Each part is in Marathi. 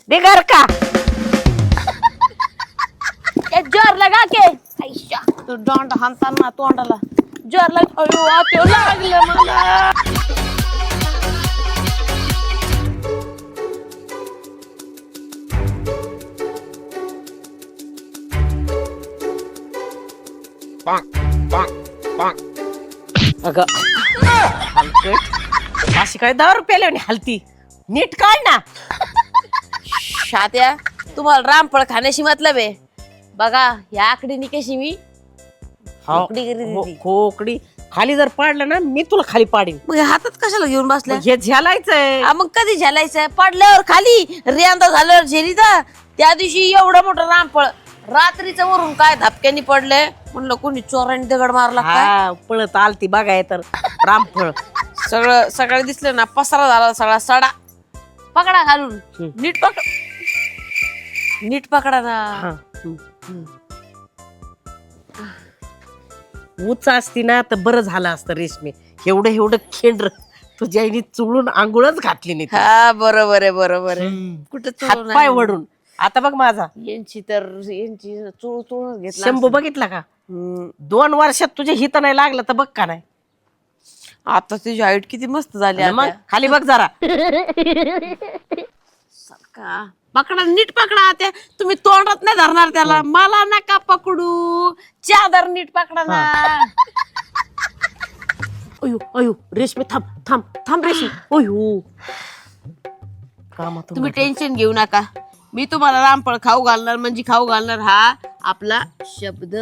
बिगर का जोर लगा के आईशा तू डोंड हाणताना तोंडाला जोर लग अयो आत्यो लागलं मला अगं हलकट अशी काय 10 रुपयाला हलती नीट काढ ना. शात्या तुम्हाला रामफळ खाण्याशी मतलब आहे बघा या आकडीनी कशी मी खोकडी करीत होती. खोकडी खाली जर पाडलं ना मी तुला खाली पाडीन. मग हातात कशाला घेऊन बसल्या हे झेलायचंय. मग कधी झेलायचं पडल्यावर खाली रेंदा झाल्यावर झेलीदा त्या दिवशी एवढं मोठं रामफळ रात्रीचं वरून काय धपक्यानी पडलंय म्हणलं कोणी चोरांनी दगड मारला काय हा पळत आलती बघाय तर रामफळ सगळं सगळं दिसलं ना पसारा झाला सगळा सडा पकडा घालून नीट पकडा ना. उच असती ना तर बरं झालं असतं रेशमी. एवढं खेंड तुझ्या आईने चुळून आंघोळच घातली नाही. हा बरोबर आहे कुठं हातपाय वडून. आता बघ माझा यांची चुळून घेतला शंभू बघितला का 2 वर्षात तुझ्या हित नाही लागलं तर बघ का नाही. आता तुझी हाईट किती मस्त झाली मग खाली बघ जरा. पकडा नीट पकडा त्या तुम्ही तोंडात नाही धरणार त्याला मला नका पकडू चादर नीट पकडा ना. अयो अयो रेशमी थांब रेशमी. अयो कामातून तुम्ही टेन्शन घेऊ नका मी तुम्हाला रामफळ खाऊ घालणार म्हणजे खाऊ घालणार हा आपला शब्द.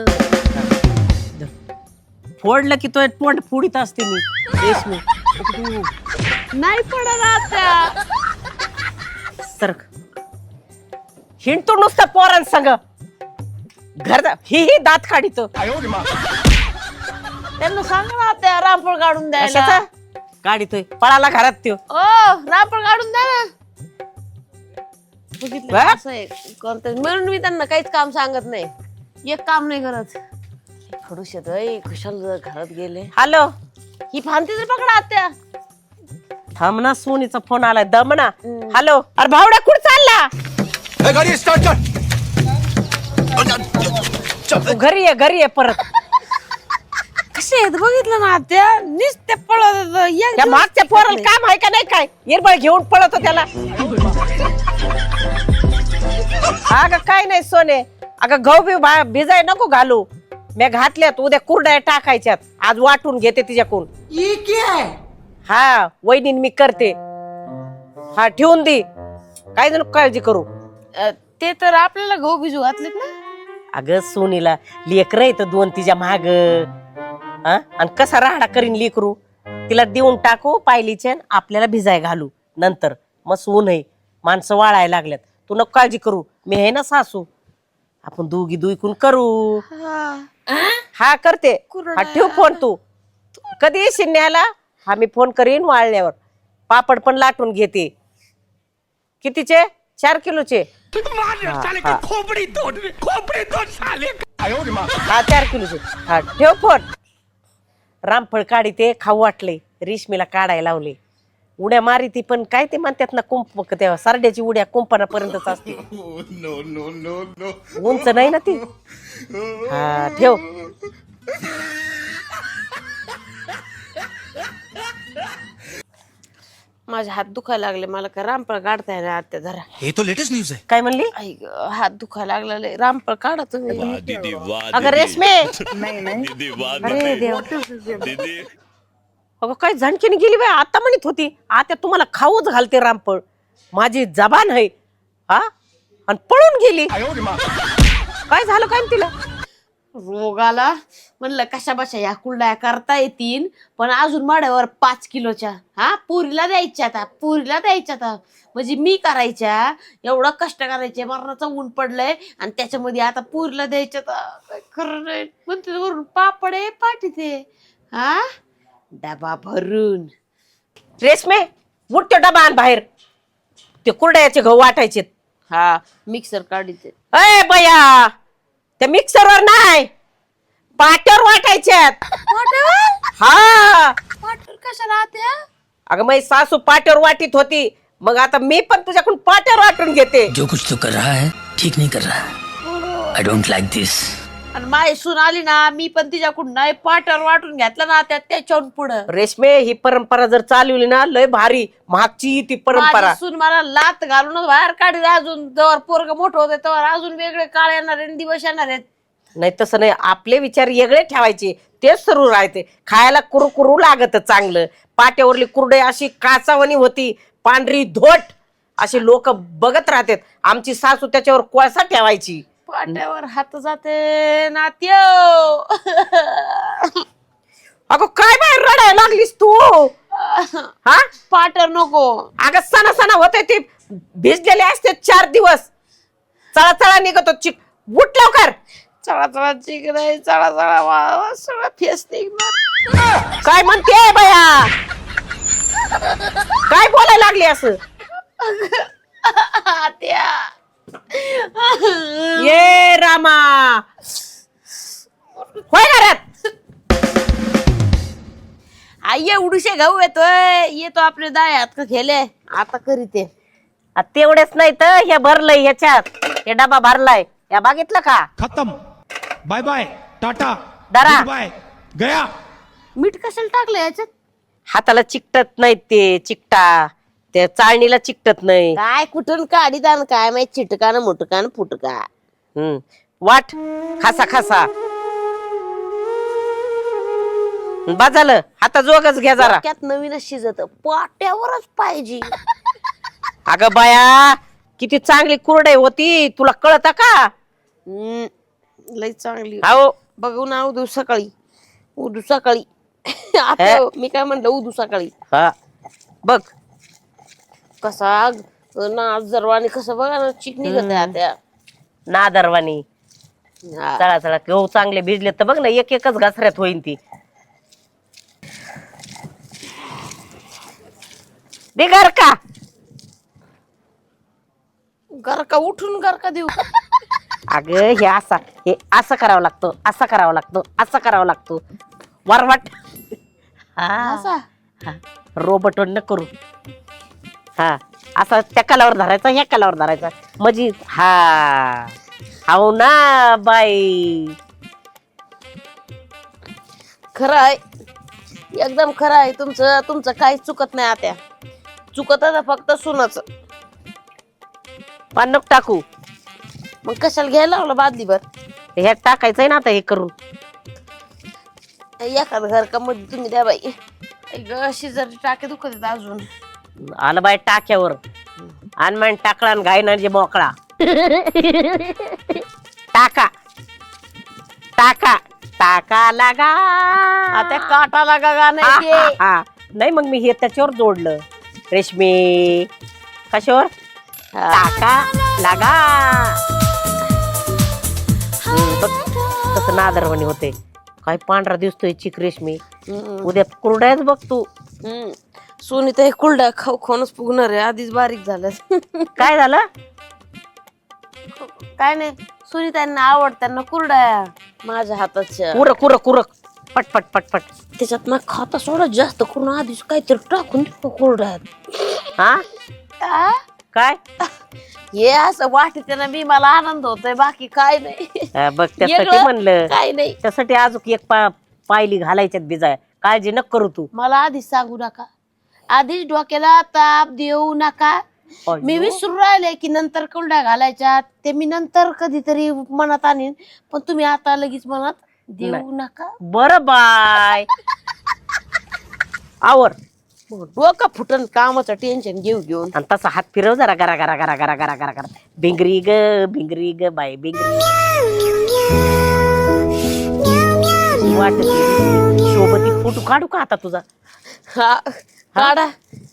फोडलं की तो तोंड फोडीत असते मी रेशमी. नाही पडणार सरक हिंडतो नुसतं पोरांसंग घर ही दात काढित. त्यांना सांगा ना त्या रामफळ काढून द्यायला. काढितोय पळाला घरात त्यो. ओ रामफळ काढून द्या ना. बघितलं असं आहे करते म्हणून मी त्यांना काहीच काम सांगत नाही एक काम नाही करत. खडूस येतोय खुशाल घरात गेले. हॅलो ही फांती तर पकडा आत्या. थांब ना सोनीचा फोन आलाय दम ना. हॅलो अरे भावड्या कुठं चालला. गाडी स्टार्ट कर. घरी ये परत. कसे आहेत बघितलं ना आत्या नुसते पळत त्या मागच्या पोराला काम आहे का नाही काय निर्बळ घेऊन पळतो त्याला. अगं काय नाही सोने अगं गहू भिजाय नको घालू. मी घातल्यात उद्या कुरड्या टाकायच्यात आज वाटून घेते तिच्याकडून. हा वहिनी मी करते. हा ठेवून दे काय जण काळजी करू. ते तर आपल्याला गहू भिजू घातलेत ना. अगं सोनीला लेकर येत 2 तिच्या माग आणि कसा राहडा करीन लेकरू. तिला देऊन टाकू पायलीच्या आपल्याला भिजाय घालू नंतर मग ऊन आहे माणसं वाळायला लागल्यात. तू नको काळजी करू मी आहे ना सासू. आपण दोघी दुईकून करू. हा करते. हा ठेव फोन. तू कधी येशील न्यायला. हा मी फोन करीन वाळल्यावर. पापड पण लाटून घेते. कितीचे 4 किलोचे. हा 4 किलोचे. हा ठेव फोन. रामफळ काढी ते खाऊ वाटले रेशमीला काढायला लावले. उड्या मारी ती पण काय ते म्हणतात ना कुंप तेव्हा सरड्याची उड्या कुंपणापर्यंतच असते. उंच नाही ना ती. हा ठेव. माझे हात दुखायला लागले मला काय रामफळ काढता येणार आत्या जरा. ये तो लेटेस्ट न्यूज है. काय म्हणली. हात दुखायला लागले रामफळ काढा तुम्ही. अगं रेशमे अगं काय झणकीने गेली बाई. आता म्हणत होती आता तुम्हाला खाऊच घालते रामफळ. माझी जबान आहे हा आणि पळून गेली. काय झालं काय तिला. रोगाला म्हणलं कशा बशा या कुरड्या करता येतील पण अजून माड्यावर 5 किलोच्या हा पुरीला द्यायच्या म्हणजे मी करायच्या एवढं कष्ट करायचे मरणाचं ऊन पडलंय आणि त्याच्यामध्ये आता पुरीला द्यायच्या काय खरं नाही म्हणते वरून पापडे पाठीते हा डबा भरून. रेशमे उठ तो डबा आण बाहेर. ते कुरड्याचे गहू वाटायचे. हा मिक्सर काढीचे. अय बया त्या मिक्सरवर नाही पाट्यावर वाटायच्यात. पाट्यावर हा पाट्यावर कशा राहत्या. अगं माझी सासू पाट्यावर वाटीत होती मग आता मी पण तुझ्याकडून पाट्यावर वाटून घेते. जो कुछ तू कर रहा है ठीक नहीं कर रहा है. आई डोंट लाइक दिस. आणि माय सून आली ना मी पण तिच्याकडून नाही पाट्यावर वाटून घेतला ना त्याच्याहून पुढं. रेशमे ही परंपरा जर चालवली ना लय भारी महागची ती परंपरा. माझी सून मला लात घालूनच बाहेर काढली. अजून जवळ पोरग मोठं होते तेव्हा अजून वेगळे काळ येणार आहे दिवस येणार आहेत. नाही तसं नाही, आपले विचार वेगळे ठेवायचे, तेच सुरू राहते. खायला कुरकुरू लागत चांगलं. पाट्यावरली कुरडे अशी काचावणी होती, पांढरी धोट, अशी लोक बघत राहतात. आमची सासू त्याच्यावर कोळसा ठेवायची. पाट्यावर हात जाते नात्य. अगं काय बाहेर रडायला लागलीस तू? हा पाट्यावर नको. अगं सणा सणा होते ते भिजलेले असते 4 दिवस. चळा चळा निघतो चिक. उठ लवकर. चळा चळा चिक नाही, चळा चळा सगळं फेस निघणार. काय म्हणते बाया? काय बोलायला लागली असं? आत्या. ये रामा होय घरात. आई एवढूशे गहू येतोय. येतो आपले दायात का खेले आता करीते. तेवढेच नाही तर हे भरलंय ह्याच्यात. हे डबा भरलाय. या बघितलं का? खत्म. Bye bye tata. दरा. बाय गया. मीठ कशाला टाकलं याच्यात? हाताला चिकटत नाही ते. चिकटा त्या चाळणीला चिकटत नाही. काय कुठून काढी दान काय माहित. चिटकान मुटकान फुटका. वाट खासा खासा बा झालं. हाता जोगच घ्या जरा. त्यात नवीनच शिजत पाट्यावरच पाहिजे. अगं बाया किती चांगली कुरडई होती, तुला कळत का? लई चांगली. हो बघू ना उदू सकाळी. उदू सकाळी. आता मी काय म्हणलं उदू सकाळी. हा बघ कसा ना जरवानी कसं बघा ना चिक निघत आहे आता. नादरवानी. चला चला गहू चांगले भिजले तर बघ ना एक एकच घासऱ्यात होईन ती. दे घर का. गरका उठून गरका देऊ. अगं हे असं करावं लागतं, असं करावं लागतं, असं करावं लागतं. वरवाट. असा रोबोट न करू. हा असं त्या कलावर धरायचा, ह्या कलावर धरायचा म्हणजे हा. हो ना बाई. खरं आहे. एकदम खरं आहे तुमचं. तुमचं काही चुकत नाही आत्या. चुकत फक्त सुनच. पान नको टाकू. मग कशाला घ्यायला लावलं बादलीभर. ह्यात टाकायचंय ना आता हे करून. एखाद घर का मध्ये तुम्ही द्या बाई. शिजर टाके दुखत आहेत अजून. आलं बाई टाक्यावर. अनमान टाकला आणि घाई म्हणजे मोकळा. टाका टाका टाका लागा. आता काटा लागा का नाही ते. नाही मग मी हे त्याच्यावर जोडलं. रेशमी कशावर? टाका लागा. बघ कसं नादरवाणी होते. काय पांढरा दिसतोय चिक रेशमी. उद्या कुरड्याच बघ तू. सोनी तर कुलडा खाऊ खाऊनच पुगणार आहे. आधीच बारीक झालं. काय झालं? काय नाही सोनी त्यांना आवडत्यांना कुरड्या माझ्या हाताच्या. कुरक कुरक कुरक पटपट पटपट. त्याच्यात ना खाता सोडा जास्त करून आधीच काहीतरी टाकून कुरड्यात. हा काय हे असं वाटते ना मी मला आनंद होतोय. बाकी काय नाही. बघ त्यासाठी म्हणलं. काय नाही. त्यासाठी अजून एक पायली घालायच्यात बिजाय. काळजी न करू तू. मला आधीच सांगू नका. आधीच डोक्याला ताप देऊ नका. मी विसरून राहिले की नंतर कुरड्या घालायच्या. ते मी नंतर कधीतरी मनात आणीन. पण तुम्ही आता लगेच मनात देऊ नका. बरं बाय. आवर. डोकं फुटन कामाचं टेन्शन घेऊ घेऊन. आणि तसा हात फिरव जरा गरा गरा गरा गरा गरा गरा गरा. भिंगरी ग बाय भिंगरी. वाटत सोबती फोटो काढू का आता तुझा? हा काढा.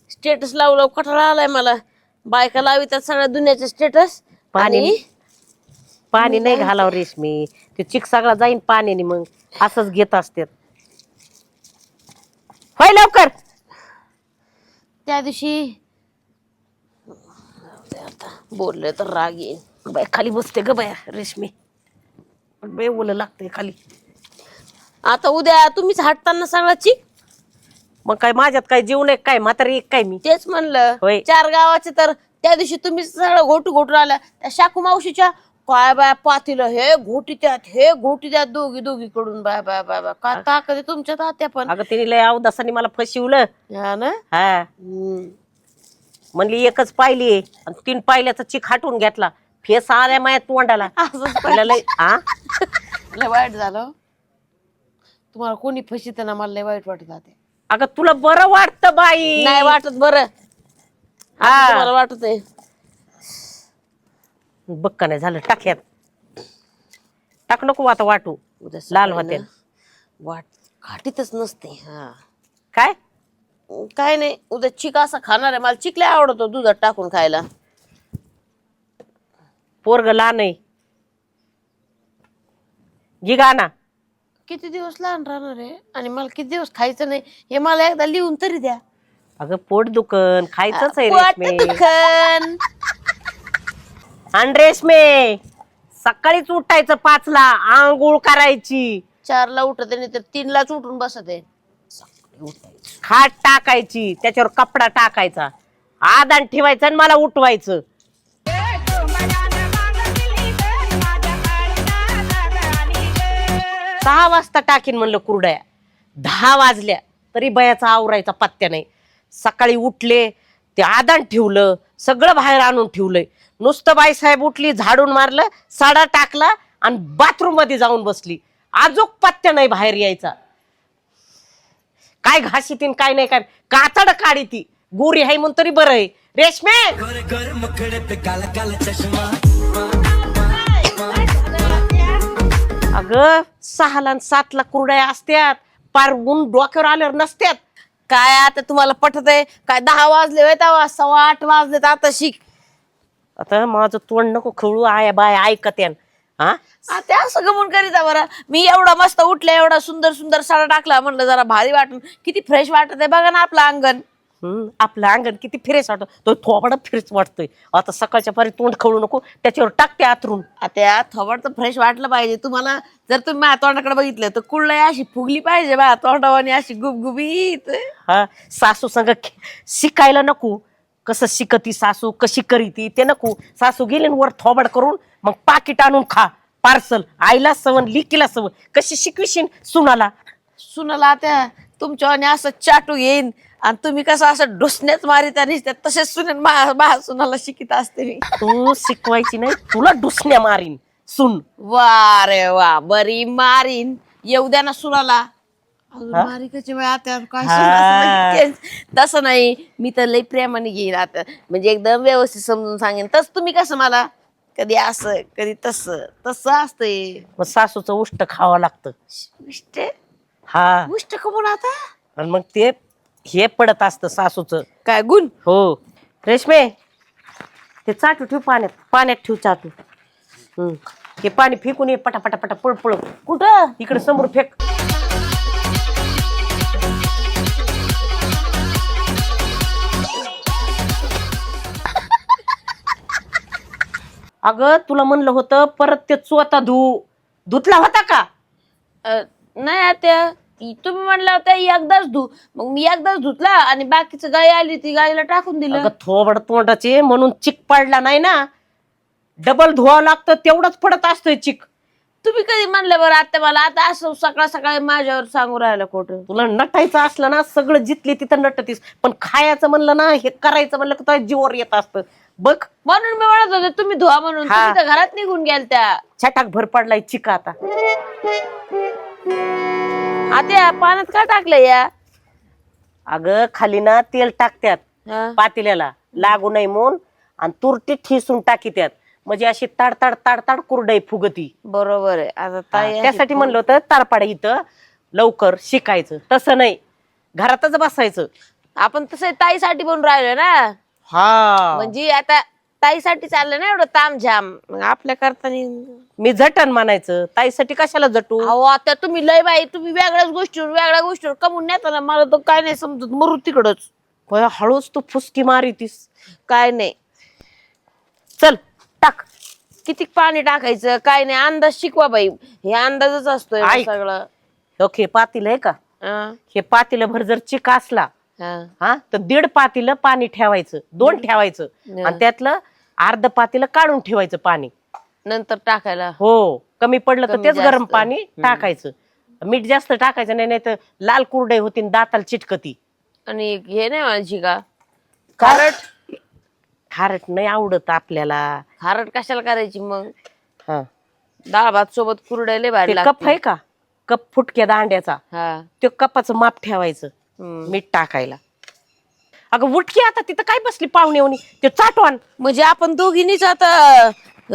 स्टेटस लावलं कठाळा आलाय मला. बायका लावितात सगळ्या दुनियाचे स्टेटस. पाणी नाही घालावं रेशमी. ते चिक सगळा जाईन पाण्याने. मग असंच घेत असते. होय लवकर. त्या दिवशी बोलले तर राग येईल. बाय खाली बसते ग बाया रेशमी. बाय ओलं लागते खाली. आता उद्या तुम्हीच हटताना सगळा चिक. मग काय माझ्यात काय जीव नाही काय म्हातारी एक काय मी तेच म्हणलं होय. 4 गावाचे तर त्या दिवशी तुम्ही सगळं घोटू घोटून आल्या त्या शाकू मावशीच्या काय बाय पातीला हे घोटी त्यात दोघी कडून बाय बाय बाय बाय का ताकद आहे तुमच्या तात्या पण अगं तिने लय अवदासाने मला फसवलं. हा ना हा म्हणली एकच पाहिली आणि 3 पाहिल्याचा चिक हाटून घेतला. फेस आल्या माझ्या तोंडाला. तिला लय लय वाईट झालं तुम्हाला कोणी फशीत ना मला लय वाईट वाटत आहे. अगं तुला बरं वाटतं बाई. नाही वाटत बरं मला वाटत आहे बघ का नाही झालं टाक्यात टाक नको आता वाटू उद्या लाल सकाळी होते ना वाट घाटीतच नसते. हा काय काय नाही उद्या चिक असा खाणार आहे मला चिक लय आवडतो दुधात टाकून खायला. पोरग लहान आहे घे गाना. किती दिवस लहान राहणार आहे आणि मला किती दिवस खायचं नाही हे मला एकदा लिहून तरी द्या. अगं पोट दुखन खायचंच आहे पोट रेशमे. दुखन. आणि रेशमे सकाळीच उठायचं 5ला आंघोळ करायची 4ला उठत नाही तर 3लाच उठून बसत आहे. खाट टाकायची त्याच्यावर कपडा टाकायचा आदान ठेवायचं आणि मला उठवायचं. 6 वाजता टाकीन म्हणलं कुरड्या 10 वाजल्या तरी बयाचा आवरायचा पत्त्या नाही. सकाळी उठले ते आदान ठेवलं सगळं बाहेर आणून ठेवलंय. नुसतं बाईसाहेब उठली झाडून मारलं साडा टाकला आणि बाथरूम मध्ये जाऊन बसली. आजूक पत्त्या नाही बाहेर यायचा. काय घाशीतीन काय नाही काय कातड काढी ती गोरी आहे म्हणून तरी बरं आहे. रेशमे अगं 6ला आणि 7ला कुरड्या असत्यात पार ऊन डोक्यावर आल्यावर नसत्यात. काय आता तुम्हाला पटत आहे काय 10 वाजले होय तेव्हा 8:15 वाजलेत आता शिक. आता माझं तोंड नको खवळू आया बाय ऐकत्यान. हा आता असं गमून करीता बरं मी एवढा मस्त उठले एवढा सुंदर सुंदर साडा टाकला म्हणलं जरा भारी वाटून किती फ्रेश वाटत आहे बघा ना आपलं अंगण. आपलं अंगण किती फ्रेश वाटत तो थोबाडा फ्रेश वाटतोय. आता सकाळच्या पारी तोंड खवळू नको त्याच्यावर टाकते आतरून. आता थोबड तर फ्रेश वाटलं पाहिजे तुम्हाला. जर तुम्ही माझ्या तोंडाकडे बघितलं तर कुळलाई अशी फुगली पाहिजे बा तोंडावानी अशी गुबगुबीत. हा सासू संग शिकायला नको कसं शिकती सासू कशी करीती ते नको. सासू गेली वर थोबड करून मग पाकिट आणून खा पार्सल आईला सवन लिकीला सवन कशी शिकविशीन सुनाला. सुनाला आता तुमच्या आणि असं चाटू येईन आणि तुम्ही कसं असं ढुसण्याच मारित आणि तसेच सुनेन सुनाला शिकित असते मी. तू शिकवायची नाही तुला डुसण्या मारीन सुन. वा रे वा बरी मारीन येऊ द्या ना सुनाला. मारी कशी बाई आता काय तसं नाही मी तर लई प्रेमाने घेईन आता म्हणजे एकदम व्यवस्थित समजून सांगेन. तस तुम्ही कसं मला कधी असं कधी तसं तसं असतंय. मग सासूचं उष्ट खावं लागतं. उष्ट हा उष्ट कमून आता आणि मग ते हे पडत असतं सासूचं काय गुण. हो रेशमे ते चाटू ठेव पाण्यात ठेव चाटू. हे पाणी फेकून ये पटापटा पटा पळपळ. कुठं इकडे समोर फेक. अगं तुला म्हणलं होतं परत ते चोता धुतला होता का. नाही आता तुम्ही म्हणलं होतं एकदाच धु मग मी एकदाच धुतला आणि बाकीचं गाय आली ती गायला टाकून दिलं. अगं थोबड तोंडाचे म्हणून चिक पडला नाही ना. डबल धुवावं लागतं तेवढंच पडत असतोय चिक. तुम्ही कधी म्हणलं बरं आता मला आता असं सकाळ सकाळी माझ्यावर सांगू राहिलं खोटं. तुला नटायचं असलं ना सगळं जिथले तिथं नटतीस पण खायचं म्हणलं ना हे करायचं म्हणलं की तुझ्या जीवावर येत असतं बघ. म्हणून मी म्हणत होते तुम्ही धुवा म्हणून तुम्ही तर घरात निघून गेल त्या छटाक भर पडलाय चिका आता. आता पाण्यात का टाकलं या. अगं खाली ना तेल टाकत्यात पातेल्याला लागू नये म्हणून आणि तुरटी ठिसून टाकीत्यात म्हणजे अशी ताडताड ताडताड कुरडई फुगती. बरोबर आहे आता ताई त्यासाठी म्हणलं होतं तारपाडा इथं लवकर शिकायचं. तसं नाही घरातच बसायचं. आपण तसं ताईसाठी बनून राहिलो ना. हा म्हणजे आता ताईसाठी चाललं ना एवढं तामझाम आपल्या करताना. मी झटण म्हणायचं ताईसाठी कशाला झटू. अहो आता तुम्ही लय बाई तुम्ही वेगळ्या गोष्टीवर कमवून नेता ना मला तर काय नाही समजत मरू तिकडच. हळूच तू फुसकी मारितीस. काय नाही चल टाक. किती पाणी टाकायचं काय नाही अंदाज शिकवा बाई हे अंदाजच असतोय ऐक. सगळं. ओके पातील आहे का हे पातेलं भर जर चिक असला हा तर 1.5 पातेलं पाणी ठेवायचं, 2 ठेवायचं आणि त्यातलं अर्ध पातेलं काढून ठेवायचं पाणी, नंतर टाकायला. हो कमी पडलं तर कमी तेच गरम जास्त. पाणी टाकायचं. मीठ जास्त टाकायचं नाही, नाही तर लाल कुरडई होती दाताला चिटकती. आणि हे नाही म्हणायची का खारट? खारट नाही आवडत आपल्याला. खारट कशाला करायची मग? हा डाळ भात सोबत कुरडायला ते भारी कप लागते. आहे का, कप फुटक्या दांड्याचा, हा ते कपाचं माप ठेवायचं मीठ टाकायला. अगं उठकी आता, तिथं काय बसली पाहुणे ते चाटवान. म्हणजे आपण दोघींनीच आता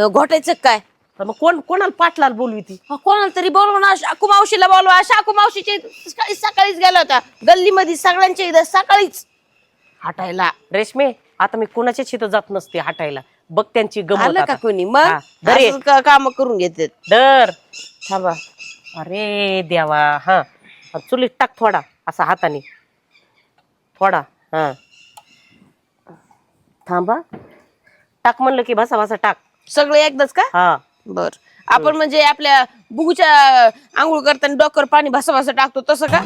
घोटायचं काय? मग कोणाला पाटलाला बोलवी ती? कोणाला तरी बोलवा ना, शाकू मावशीला बोलवा. शाकू मावशीचे सकाळीच गेला होता गल्लीमध्ये सगळ्यांच्या इथं सकाळीच हटायला. रेशमे आता मी कोणाच्याच इथं जात नसते हटायला, बघ त्यांची गमत आलं का आता. कोणी हा, दरे. मग काम करून घेतात. दर थांबा. अरे देवा. हा चुलीत टाक थोडा असा हाताने थोडा. हा थांबा, टाक म्हणलं की भसा भसा टाक. सगळं एकदाच का? हा बर. आपण म्हणजे आपल्या बुगूच्या आंघोळ करताना डोक्यावर पाणी भसा भसा टाकतो तसं का?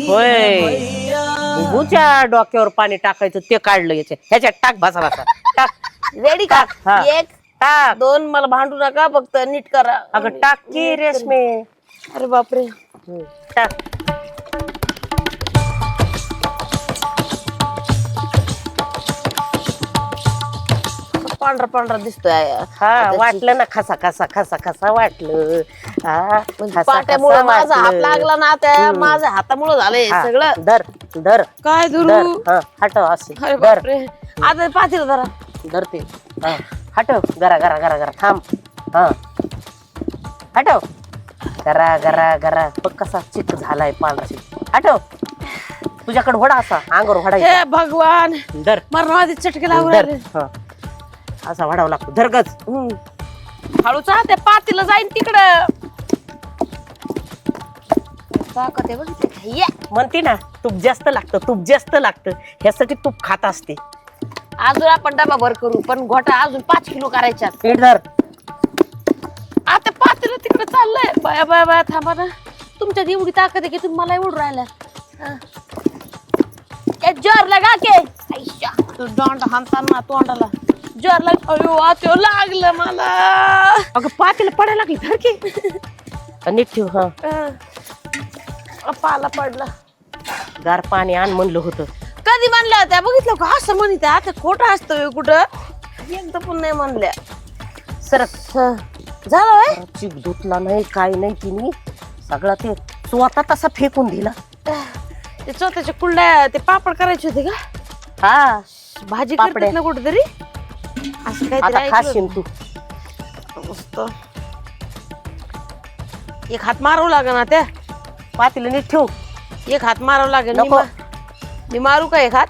होय, बुच्या डोक्यावर पाणी टाकायचं ते काढलं ह्याच्यात टाक भसा भसा टाक. रेडी का? हा. 1 टाक. 2 मला भांडू नका, फक्त नीट करा. अगं टाक की रेशमे. अरे बापरे. टाक. पांढरा पांढरा दिसतोय. हा वाटलं ना, खसा खसा खसा खसा वाटलं. हा खसा पाट्यामुळे खसा माझा हात वाटलं. लागला ना, त्या माझ्या हातामुळे झालंय हा, सगळं. धर धर काय धर. धरू? हा, हटव असे अरे धर बापरे. आता पातील जरा. धरते. हा, हटव. गरा गरा गरा गरा थांब. हा हटव. गरा गरा गरा बघ कसा चिक झालाय पांढरा चिक. हटव. तुझ्याकडे होडा असा अंगावर होडायचा. हे भगवान, धर मरणावादी चटके लागू धर. राहिले. हा असा वाढावं लागतो. धरगच. हळूच त्या पातीला जाईन तिकडं. ताकद आहे बघितली का? ये. म्हणते ना तूप जास्त लागतं, तूप जास्त लागतं, ह्यासाठी तूप खात असते. अजून आपण डबा भर करू, पण घोटा अजून 5 किलो करायच्या. पीठ धर. आता पातीला तिकडे चाललंय. बाया बाया बाया थांबा ना. तुमच्यात एवढी ताकद आहे की तुम्ही मला एवढं राहिला. जोर लगा के दोंड हाणताना तोंडाला जोर लाग. अयो आतो लागलं मला. अगं पातेलं पडायला लागली. धर की. नीट ठेव. हा पाला पडला. गार पाणी आण म्हणलं होतं. कधी म्हणल्या होत्या बघितलं का? असं म्हणत आता खोटं असतं कुठं. एकदा पण नाही म्हणल्या. सरक. झालं होय? चिक धुतला नाही काय नाही तिने, सगळा ते स्वतः तसा फेकून दिला. ते स्वतःच्या कुंड्या ते पापड करायचे होते का? हा भाजी पापड्या. करतात ना कुठेतरी असं आता काहीतरी खाशील ऐकलं तू. होतं. मस्त. एक हात मारावं लागेल ना त्या. पातेलं नीट ठेव. एक हात मारावं लागेल. नको. मी मारू का एक हात?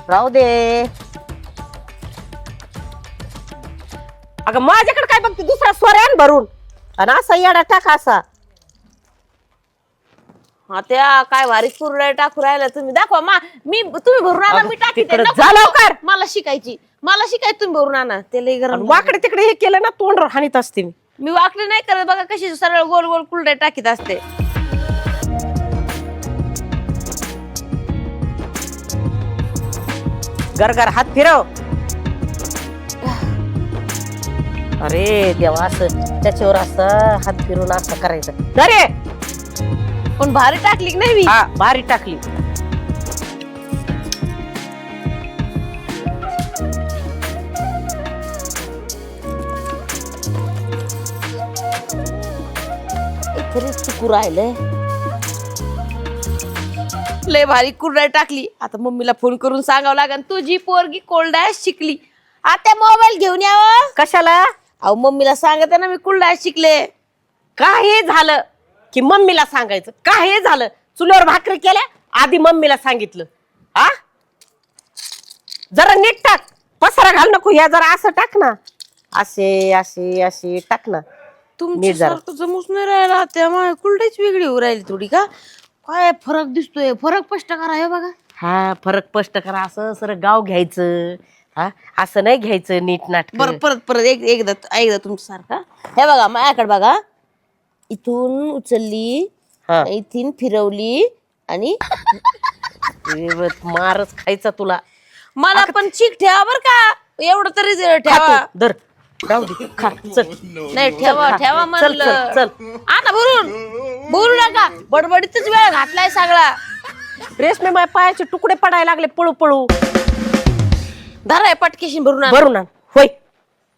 राहू दे. अगं माझ्याकडे काय बघते, दुसरा स्वऱ्यान भरून आणि असा येडा टाक असा. हा त्या काय भारी कुरड्या टाकू राहिला तुम्ही. दाखवा मी तुम्ही भरून आणा, अगं, मी टाकी तिकडं जा लवकर. मला शिकायची तुम्ही भरून आणा. ते लई गरम. वाकडे तिकडे हे केलं ना तोंड हानीत असते मी. मी वाकले नाही करत बघा, कशी सरळ गोल गोल कुरड्या टाकीत असते. गरगर हात फिरव. अरे देवा, असं त्याच्यावर असं हात फिरून असं करायचं. अरे पण भारी टाकली की नाही मी? हा भारी टाकली. खरीच चुकू राहिलंय. लय भारी कुरड्या टाकली. आता मम्मीला फोन करून सांगावं लागेल तुझी पोरगी कोल्डाय शिकली. आता मोबाईल घेऊन यावं. कशाला? अहो मम्मीला सांगते ना मी कुरड्या शिकले. काय झालं की मम्मीला सांगायचं? काय झालं? चुलीवर भाकरी केल्या आधी मम्मीला सांगितलं. हा जरा नीट टाक, पसारा घाल नको. या जरा असं टाक ना, असे असे असे टाक ना. तुमच्यासारखं जमूच नाही राहिला. त्यामुळे कुरड्याच वेगळी होऊ राहिली थोडी का? काय फरक दिसतोय? फरक स्पष्ट करा हे बघा. हा फरक स्पष्ट करा. असं सर गाव घ्यायचं. हा असं नाही घ्यायचं नीट नाटक. बरं परत एकदा तुमच्यासारखा. हे बघा माझ्याकडे बघा. इथून उचलली हा. इथून फिरवली आणि मारच खायचा तुला. मला पण चीक ठेवा बर का, एवढं तरी खा ठेवा. तू, धर राहू दे, खा चल. नाही ठेवा खा. ठेवा चल म्हणलं. चल चल. आता भरून बोलू नका, बडबडीतच वेळ घातलाय सगळा. रेशमे माझ्या पायाचे तुकडे पडायला लागले पळू पळू. धराय पटकेशी भरून आण. भरून आण. होय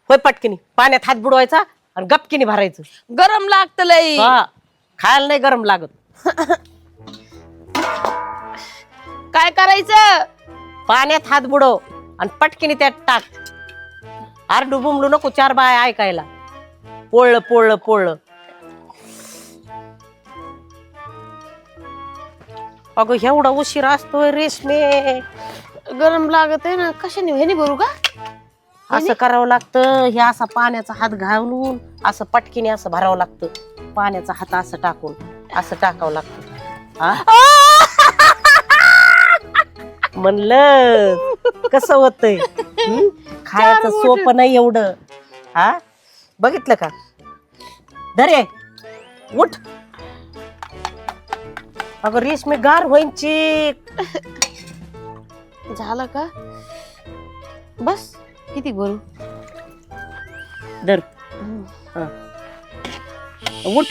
होय पटकिनी पाण्यात हात बुडवायचा आणि गपकिनी भरायचं. गरम लागत लई. हा, खायला नाही गरम लागत. काय करायचं? पाण्यात हात बुडव आणि पटकिनी त्यात टाक. आरडू बुमडू नको, 4 बाय ऐकायला. पोळलं पोळलं पोळलं. अगं एवढा उशीर असतोय रेशमे. गरम लागत आहे ना, कशाने ह्यानी भरू का? असं करावं लागतं. हे असा पाण्याचा हात घालून असं पटकीने असं भरावं लागतं. पाण्याचा हात असं टाकून असं टाकावं लागतं. हा? म्हणलं कसं होतंय. खायचं सोपं नाही एवढं. हा, बघितलं का? धरे उठ. अगं रेशमी गार होईनची. झालं का? बस किती भरू? धर. हा. उठ.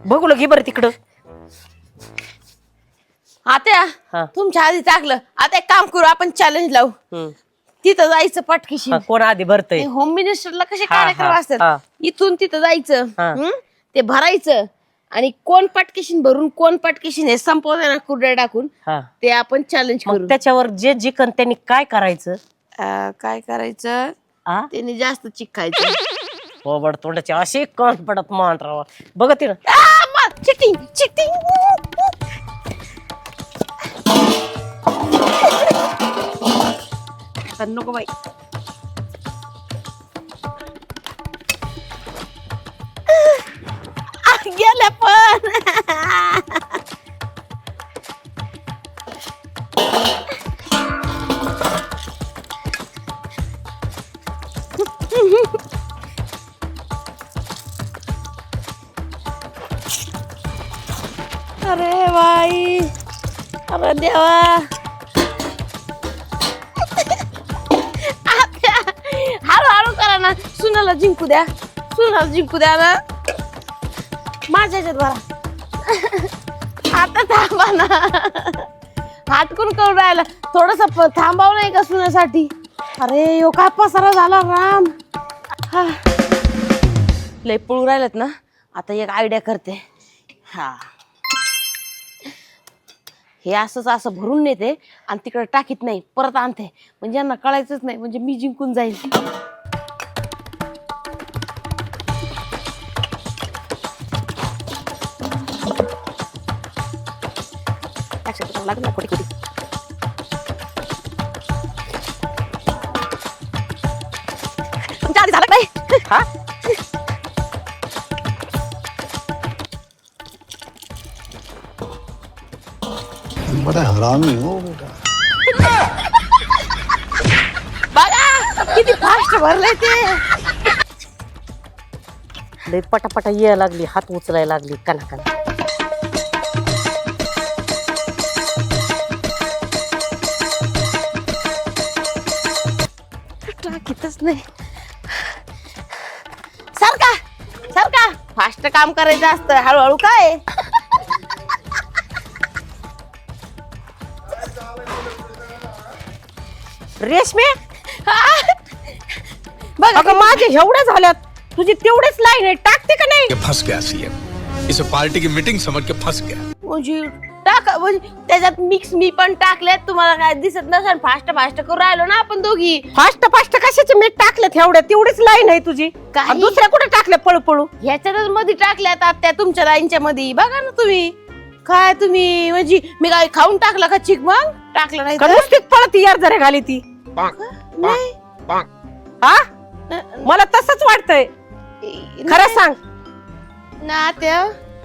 बघू घे बरं तिकडं. आत्या हा. तुमच्या आधी टाकलं. आता एक काम करू, आपण चॅलेंज लावू. तिथं जायचं पटकीशी. हा, कोण आधी भरतय? होम मिनिस्टरला कसे हा, कार्यक्रम हा, असतात, हा. इथून तिथं जायचं. हा. ते भरायचं आणि कोण पटकेशीन भरून कोण पटकेशीन हे संपवलं ना कुरड्या टाकून, हा. ते आपण चॅलेंज मग करू. त्याच्यावर जे जिकन त्यांनी काय करायचं? काय करायचं? आ? त्यांनी जास्त चिक खायचं. बोबड तोंडाचे असे कान पडत मान राव. बघ तिला. Cheating cheating. नको बाई. गेल्या पण. अरे बाई, अरे देवा. हळूहळू करा ना, सुनाला जिंकू द्या, सुनाला जिंकू द्या ना. माझ्या ह्याच्यात भरा. आता थांबा ना, हाटकून करून राहिला. थोडस थांबाव नाही का सुनासाठी? अरे यो काय पसारा झाला राम. हा. लय पळू राहिलेत ना, आता एक आयडिया करते. हा, हे असंच असं भरून नेते आणि तिकडे टाकीत नाही, परत आणते. म्हणजे यांना कळायचंच नाही, म्हणजे मी जिंकून जाईल. तुमच्या आधी झालं नाही. हा? बड़ा हरामी हो बेटा. बघा किती फास्ट भरलंय ते. लय पटापटा यायला लागली, हात उचलायला लागली काना काना. टाकीतच नाही. सारखा सारखा फास्ट काम करायचं असतं, हळूहळू काय. रेशमे बघ अगं माझे एवढ्या झाल्यात, तुझी तेवढेच लाईन आहे. टाकते का नाही? फंस गया सीएम. इसे पार्टी की मीटिंग समझ के फंस गया. म्हणजे टाका, म्हणजे त्याच्यात मिक्स मी पण टाकले. तुम्हाला काय दिसत नसेल, फास्ट फास्ट करून राहिलो ना आपण दोघी. फास्ट फास्ट कशाचे मीठ टाकलेत एवढ्या? तेवढीच लाईन आहे तुझी. काही- आणि दुसऱ्या कुठे टाकल्या पळू पळू? ह्याच्यातच मध्ये टाकल्यात आत्या, तुमच्या लाईनच्या मध्ये. बघा ना तुम्ही काय, तुम्ही म्हणजे मी काय खाऊन टाकला का चिक? मग टाकलं नाही का तर? नुसतीच पळत यार जरा घाली ती. नाही. हा, मला तसंच वाटतंय. खरं सांग, ना आत्या,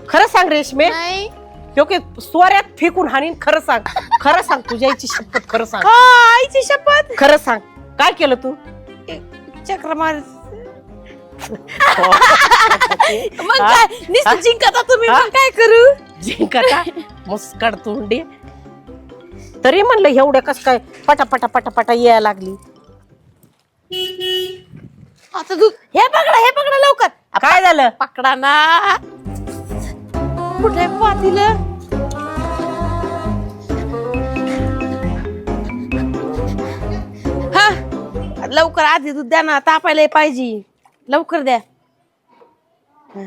खरं सांग रेशमे. नाही. क्योंकि सोऱ्यात फेकून हाणीन. खरं सांग, खरं सांग, तुझ्या आईची शपथ. खरं सांग, हा, आईची शपथ. खरं सांग, काय केलं तू? चक्र मार. मग काय नुसतं जिंकता तुम्ही, हा? मग काय करू? जिंकता मुस्कड तोंडी. तरी म्हणलं एवढ्या कस काय पटापटा पटापटा यायला लागली. आता तू हे पकडा लवकर. काय झालं? पकडा ना. कुठे पातील? हा लवकर आधी दूध द्या ना, तापायला पाहिजे. लवकर द्या. हा.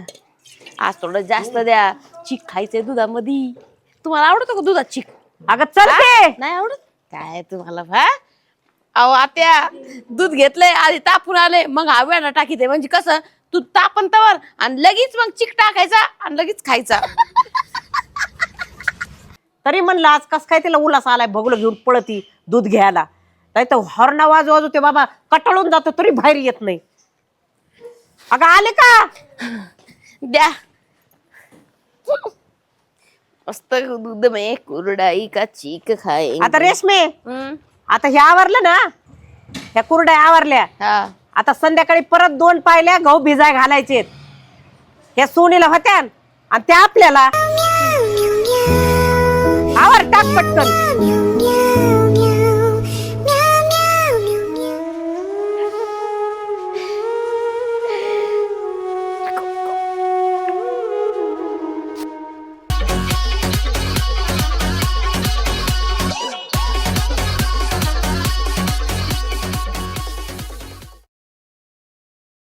आज थोडं जास्त द्या. चीक खायचंय दुधामध्ये. तुम्हाला आवडतो का दुधात चीक? अगं चल ते. नाही आवडत काय तुम्हाला? हा अहो आत्या, दूध घेतलंय आधी तापून आले, मग हव्याला टाकीते. म्हणजे कसं तू तापन तवर आणि लगेच मग चिक टाकायचा आणि लगेच खायचा. तरी म्हणलं आज कस काय तिला उलास आलाय, भगुलं घेऊन पळती दूध घ्यायला. नाही तर हॉर्ना वाजू ते बाबा कटाळून जातो तरी बाहेर येत नाही. अगं आले का? द्या. मस्त दूध में कुरडाई का चीक खाए. आता रेशमे, आता हे आवरलं ना, ह्या कुरड्या आवरल्या. हा आता संध्याकाळी परत 2 पायल्या गहू भिजाय घालायचे. ह्या सोनीला होत्या आणि त्या आपल्याला. आवर टाक पटकन.